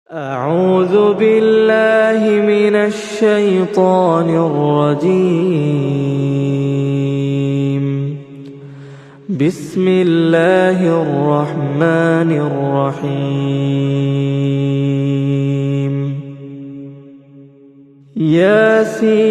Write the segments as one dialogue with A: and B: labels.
A: أعوذ بالله من الشيطان الرجيم. بسم الله الرحمن الرحيم. ياسين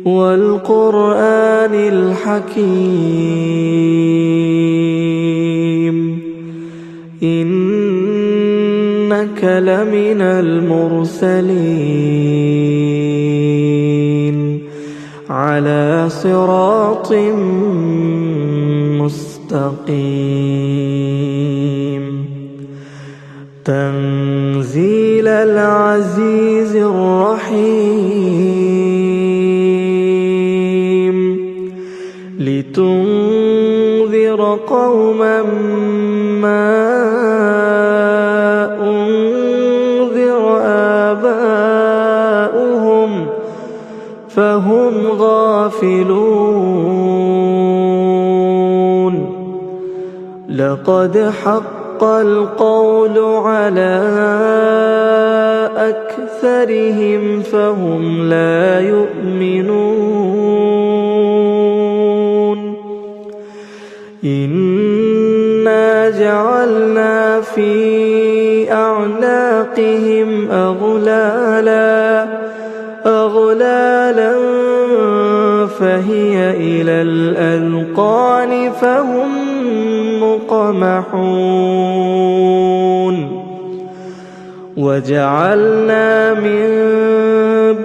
A: والقرآن الحكيم إنك لمن المرسلين على صراط مستقيم تنزيل العزيز الرحيم لتنذر قوما ما أنذر آباؤهم فهم غافلون. لقد حق القول على أكثرهم فهم لا يؤمنون. إنا جعلنا في أعناقهم أغلالا فهي إلى الأذقان فهم مقمحون. وجعلنا من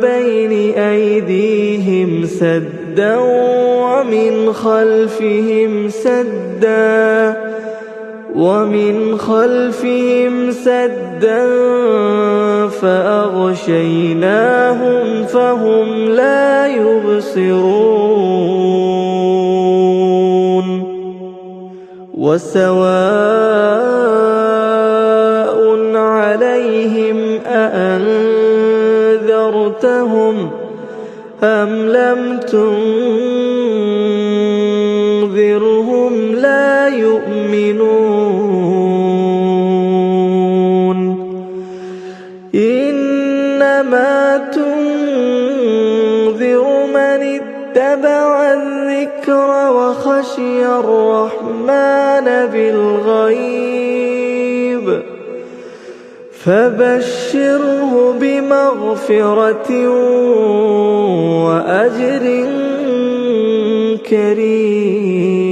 A: بين أيديهم سدا ومن خلفهم سدا فأغشيناهم فهم لا يبصرون. وسواء عليهم أأنذرتهم أم لم تنذرهم لا يؤمنون. إنما تنذر من اتبع الذكر وخشي الرحمن بالغيب فبشره بمغفرة وأجر كريم.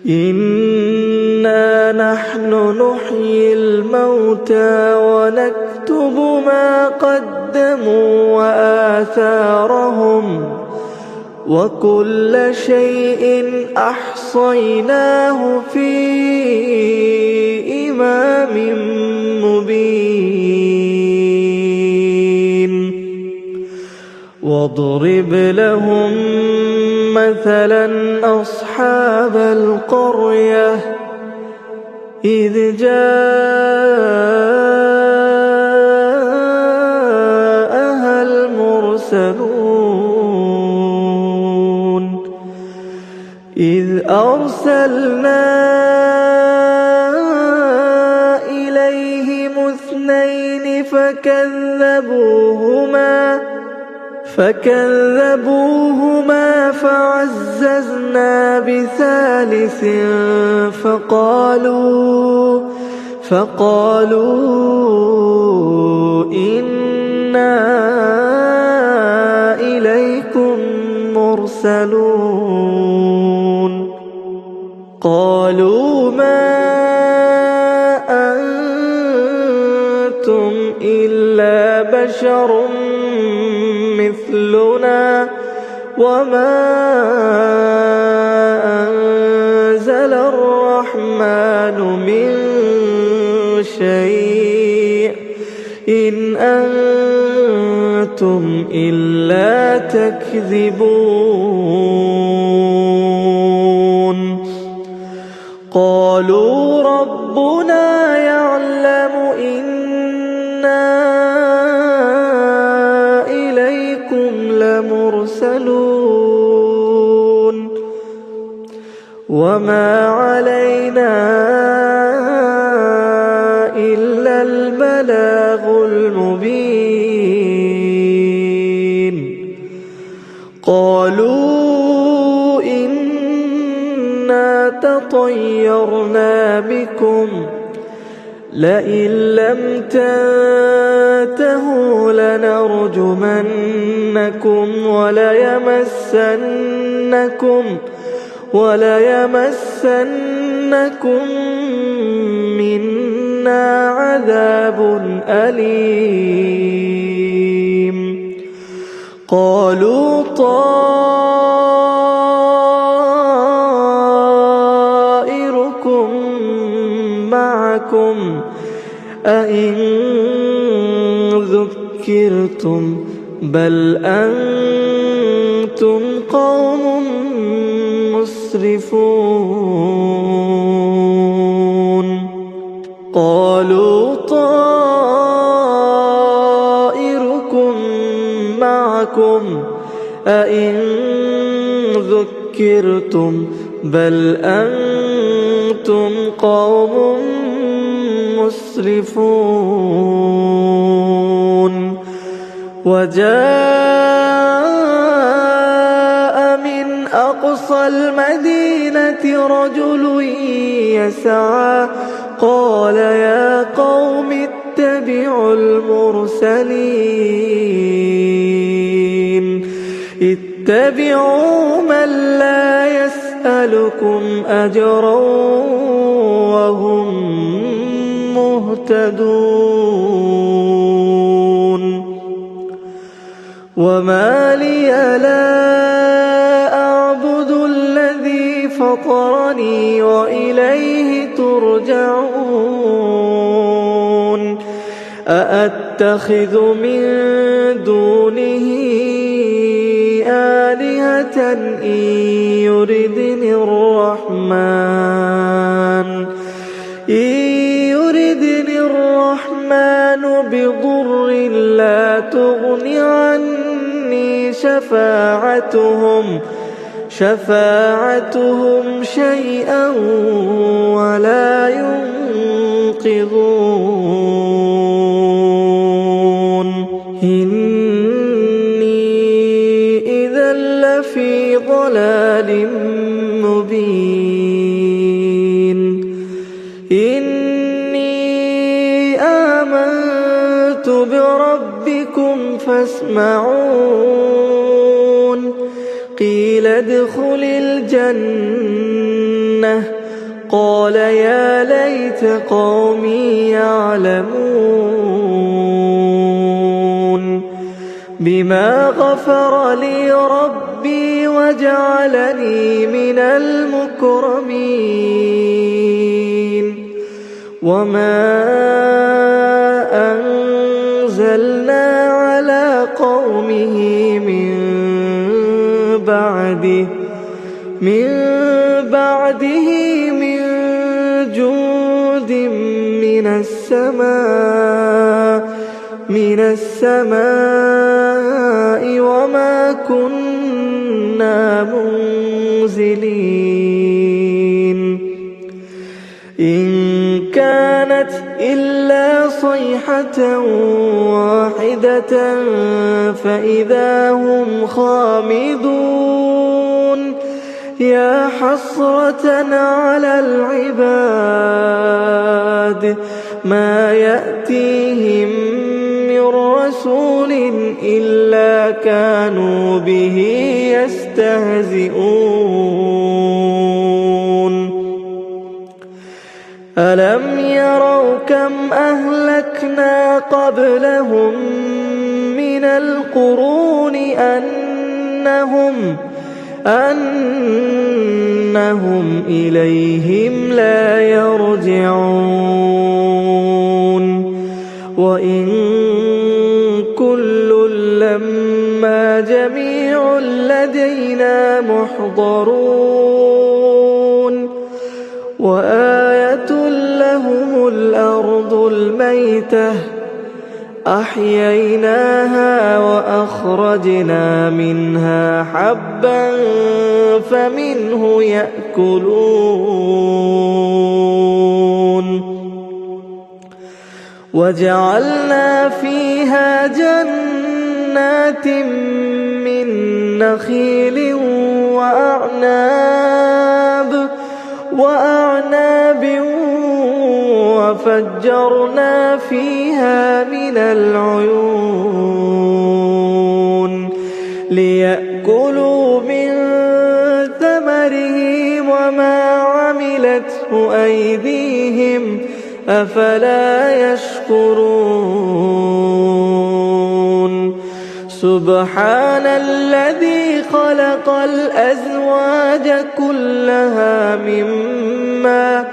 A: إنا نحن نحيي الموتى ونكتب ما قدموا وآثارهم وكل شيء أحصيناه في إمام مبين. واضرب لهم مثلا أصحاب القرية إذ جاءها المرسلون إذ أرسلنا إليهم اثنين فكذبوهما فعززنا بثالث فقالوا إنا إليكم مرسلون. قالوا ما أنتم إلا بشر مثلنا وما أنزل الرحمن من شيء إن أنتم إلا تكذبون. قالوا ربنا يعلم إنا إليكم لمرسلون وما علينا إلا البلاغ المبين. قالوا إنا تطيرنا بكم لئن لم تنتهوا لنرجمنكم وليمسنكم منا عذاب أليم. قالوا طائركم معكم أئن ذكرتم بل أنتم قوم مسرفون. قالوا طائركم معكم أئن ذكرتم بل أنتم قوم مسرفون. وجاء من أقصى المدينة رجل يسعى قال يا قوم اتبعوا المرسلين اتبعوا من لا يسألكم أجرا وهم مهتدون. وما لي لا أعبد الذي فطرني وإليه ترجعون. أأتخذ من دونه آلهة إن يردني الرحمن بضر لا تغن عني شفاعتهم شيئا ولا ينقذون. إني إذا لفي ضلال مبين. إني آمنت بربكم فاسمعون. قيل ادخل الجنة قال يا ليت قومي يعلمون. بما غفر لي ربي وجعلني من المكرمين. وما أنزلنا على قومه من بعده من جود من السماء وما كنا منزلين. إن كانت إلا صيحة واحدة فإذا هم خامدون. يا حسرة على العباد ما يأتيهم من رسول إلا كانوا به يستهزئون. ألم يروا كم أهلكنا قبلهم من القرون أنهم إليهم لا يرجعون. وإن كل لما جميع لدينا محضرون. وآية لهم الأرض الميتة أحييناها وأخرجنا منها حبا فمنه يأكلون وجعلنا فيها جنات من نخيل وأعناب وفجرنا فيها من العيون ليأكلوا من ثمره وما عملته أيديهم أفلا يشكرون سبحان الذي خلق الأزواج كلها مما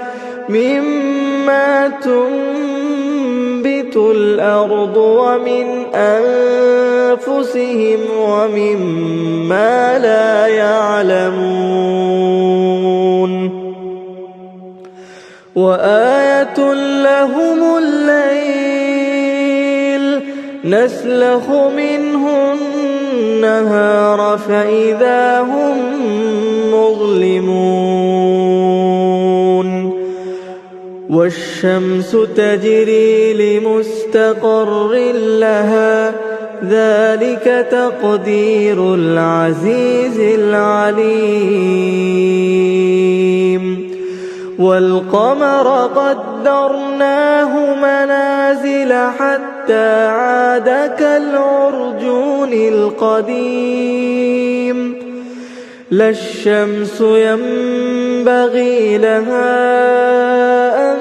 A: تنبت الأرض ومن أنفسهم ومما لا يعلمون وآية لهم الليل نسلخ منه النهار فإذا هم مظلمون والشمس تجري لمستقر لها ذلك تقدير العزيز العليم والقمر قدرناه منازل حتى عاد كالعرجون القديم لا الشمس ينبغي لها أن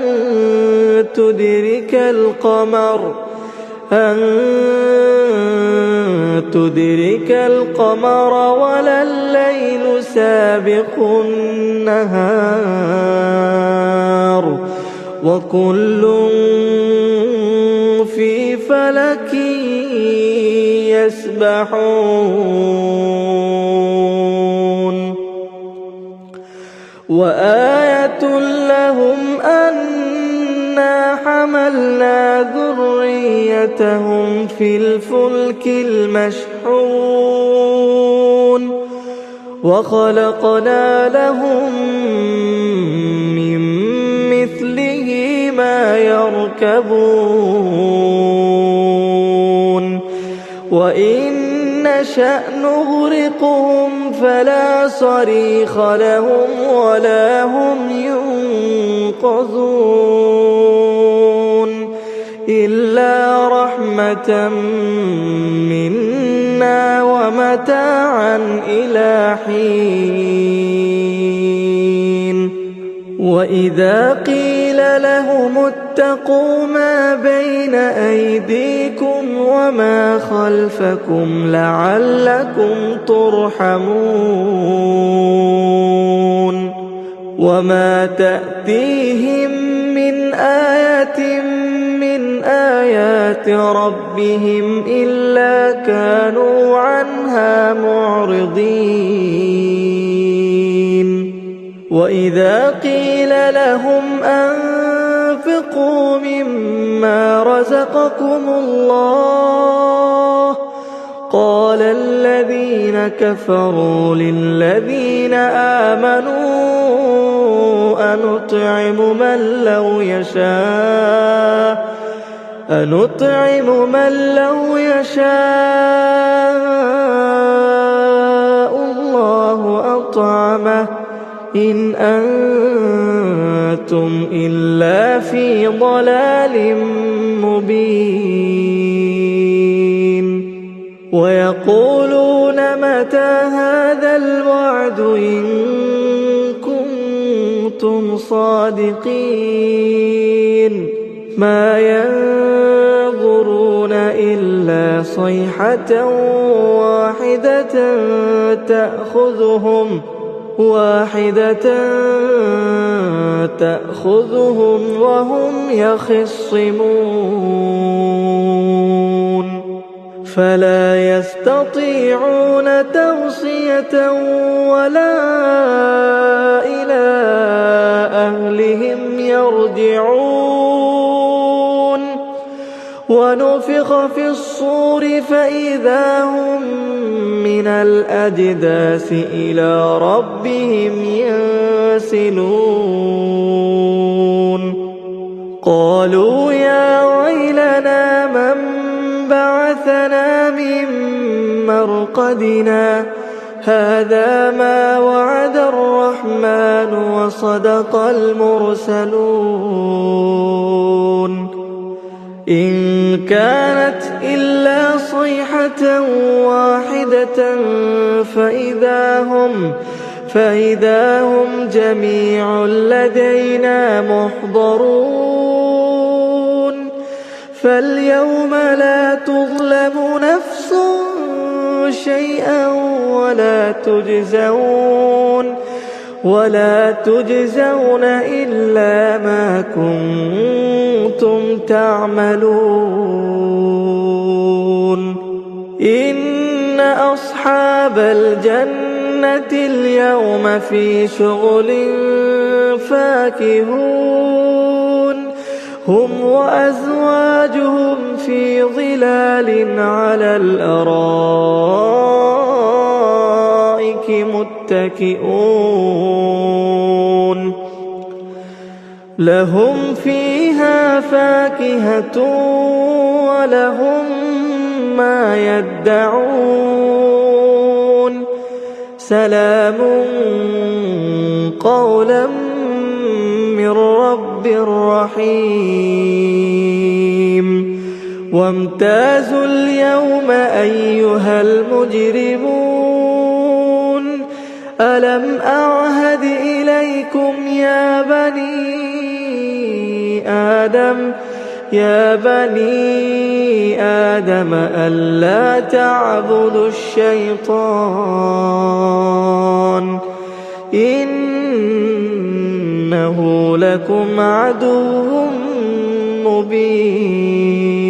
A: تدرك القمر ولا الليل سابق النهار وكل في فلك يسبحون وآية لهم أنا حملنا ذريتهم في الفلك المشحون وخلقنا لهم من مثله ما يركبون وإن نشأ نغرقهم فلا صريخ لهم ولا هم ينقذون إلا رحمة منا ومتاعا إلى حين وإذا قيل لهم اتقوا ما بين أيديكم وما خلفكم لعلكم ترحمون وما تأتيهم من آية من آيات ربهم إلا كانوا عنها معرضين وإذا قيل لهم أنفقوا مما رزقكم الله قال الذين كفروا للذين آمنوا أنطعم من لو يشاء الله أطعمه إن أنتم إلا في ضلال مبين ويقولون متى هذا الوعد إن كنتم صادقين ما ينظرون إلا صيحة واحدة تأخذهم وهم يخصمون فلا يستطيعون توصية ولا إلى أهلهم يرجعون ونفخ في الصور فإذا هم من الأجداث إلى ربهم ينسلون قالوا يا ويلنا من بعثنا من مرقدنا هذا ما وعد الرحمن وصدق المرسلون إن كانت إلا صيحة واحدة فإذا هم جميع لدينا محضرون فاليوم لا تظلم نفس شيئا ولا تجزون إلا ما كنتم تعملون إن أصحاب الجنة اليوم في شغل فاكهون هم وأزواجهم في ظلال على الأرائك متكئون لهم فيها فاكهة ولهم ما يدعون سلام قولا من رب رحيم وامتازوا اليوم أيها المجرمون ألم أعهد إليكم يا بني آدم ألا تعبدوا الشيطان إنه لكم عدو مبين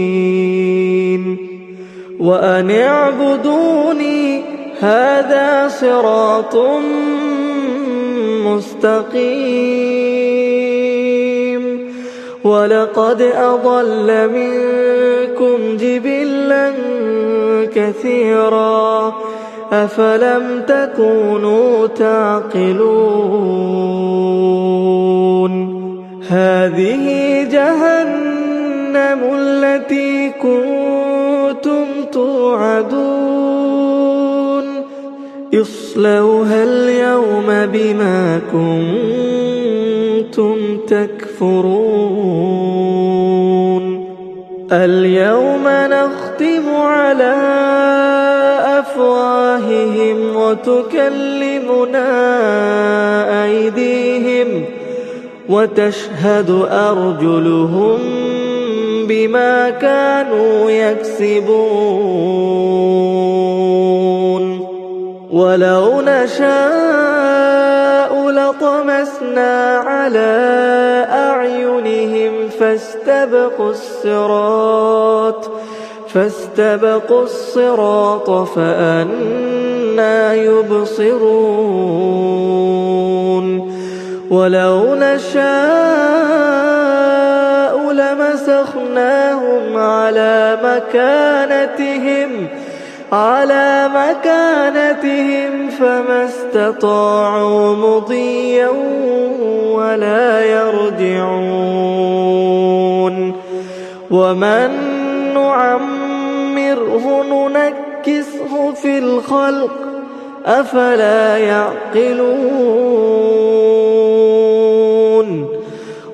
A: وأن اعبدوني هذا صراط مستقيم ولقد أضل منكم جبلا كثيرا أفلم تكونوا تعقلون هذه جهنم التي كنتم توعدون اصلوها اليوم بما كنتم تكفرون اليوم نختم على أفواههم وتكلمنا أيديهم وتشهد أرجلهم بما كانوا يكسبون ولو نشاء لطمسنا على أعينهم فاستبقوا الصراط فأنى يبصرون ولو نشاء لمسخناهم على مكانتهم فما استطاعوا مضيا ولا يرجعون ومن نعمره ننكسه في الخلق أفلا يعقلون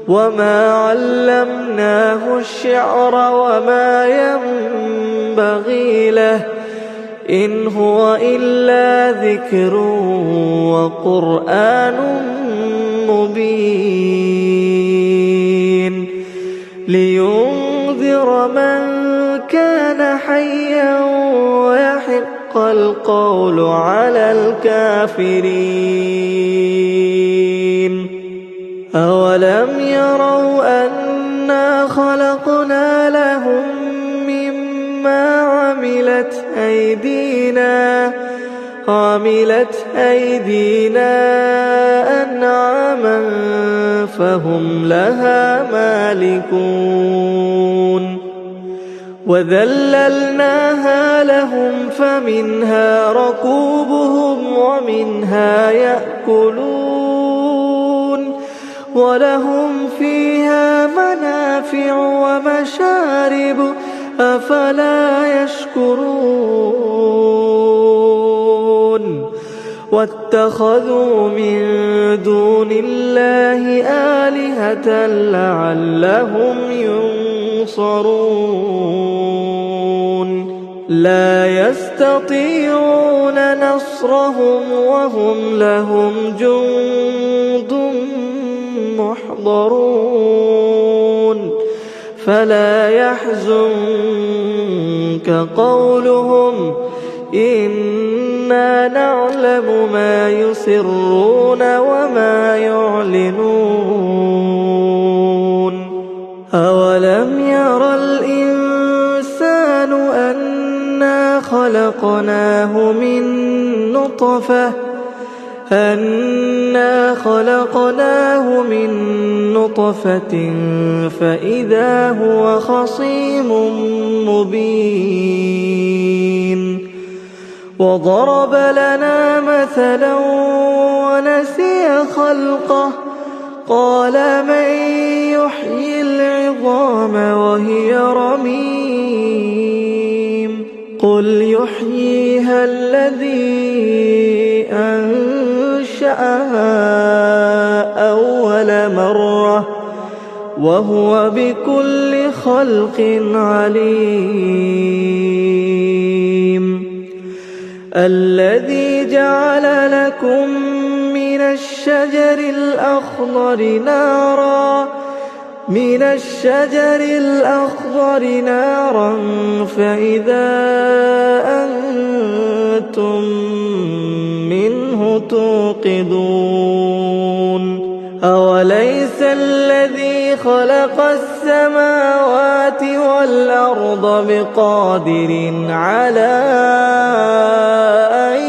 A: وما علمناه الشعر وما ينبغي له إن هو إلا ذكر وقرآن مبين لينذر من كان حيا ويحق القول على الكافرين أولم يروا أنا خلقنا لهم مما عملت أيدينا أنعاما فهم لها مالكون وذللناها لهم فمنها ركوبهم ومنها يأكلون ولهم فيها منافع ومشارب أفلا يشكرون واتخذوا من دون الله آلهة لعلهم ينصرون لا يستطيعون نصرهم وهم لهم جند محضرون فلا يحزنك قولهم إنا نعلم ما يسرون وما يعلنون أولم ير الإنسان أنا خلقناه من نطفة فإذا هو خصيم مبين وضرب لنا مثلا ونسي خلقه قال من يحيي العظام وهي رميم قل يحييها الذي أنشأها أول مرة وهو بكل خلق عليم الذي جعل لكم من الشجر الأخضر نارا فإذا أنتم منه توقدون أوليس الذي خلق السماوات والأرض بقادر على أن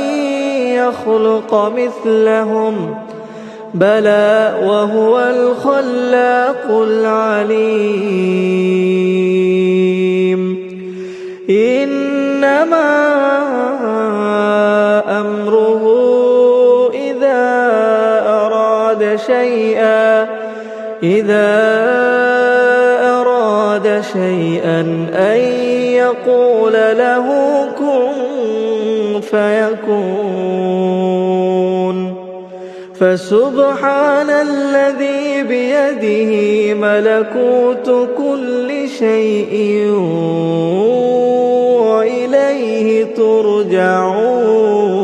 A: يخلق مثلهم بلى وهو الخلاق العليم إنما أمره إذا أراد شيئا أن يقول له كن فيكون فسبحان الذي بيده ملكوت كل شيء وإليه ترجعون